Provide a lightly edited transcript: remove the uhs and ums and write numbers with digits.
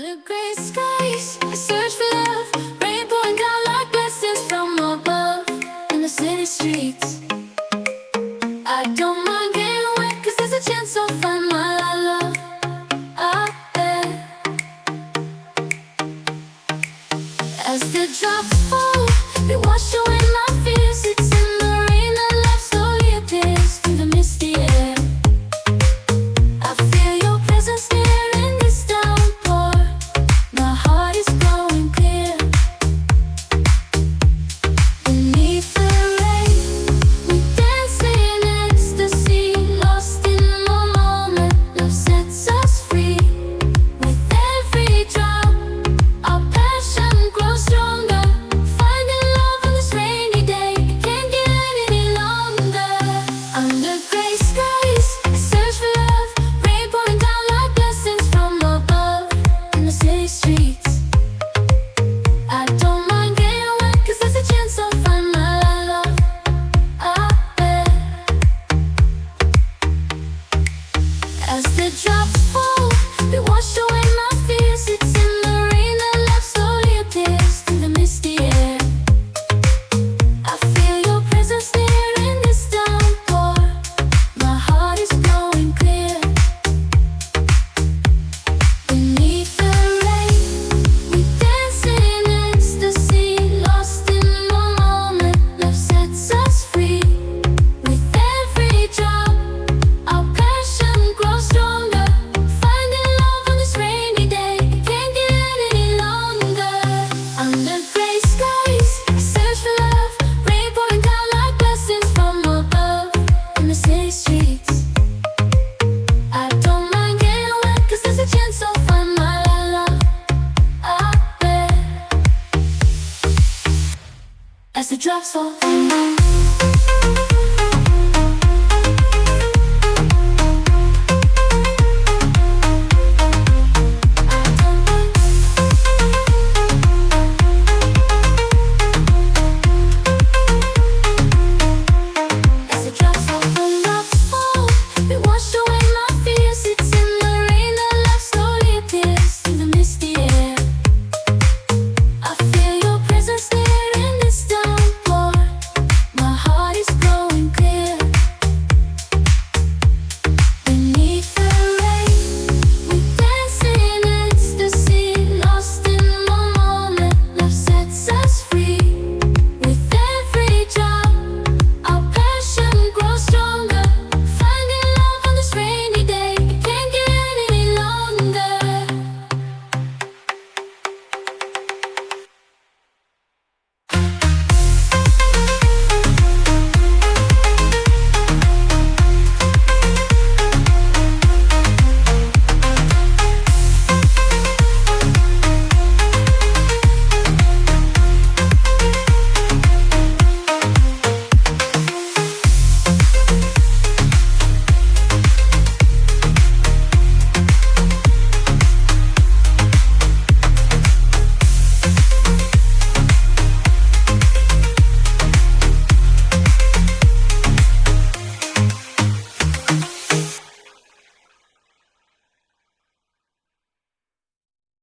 Under gray skies, I search for love, rain pouring down like blessings from above. In the city streets, I don't mind getting wet, 'cause there's a chance I'll find my love out there. As the drops fall, they wash away my fears. It's in the rain that love slowly appears through the misty air. I feel your presence near in this downpour. My heart is growing clear. Beneath the rain, we dance in ecstasy, lost in the moment. Love sets us free. With every drop, our passion grows stronger. Finding love on this rainy day, it can't get any longer. Under gray skies, I search for love, rain pouring down like blessings from above. In the city streets, I don't mind getting wet, 'cause there's a chance I'll find my love out there. As the drops fall, they wash away my fears. It's in the rain that love slowly appears through the misty air. I feel your presence near in this downpour. My heart is growing clear. Beneath the rain, we dance in ecstasy, lost in the moment. Love sets us free. With every drop, our passion grows stronger. Finding love on this rainy day, it can't get any longer. Under gray skies, I search for love, rain pouring down like blessings from above. In the city streets, I don't mind getting wet, 'cause there's a chance I'll find my love out there. As the drops fall.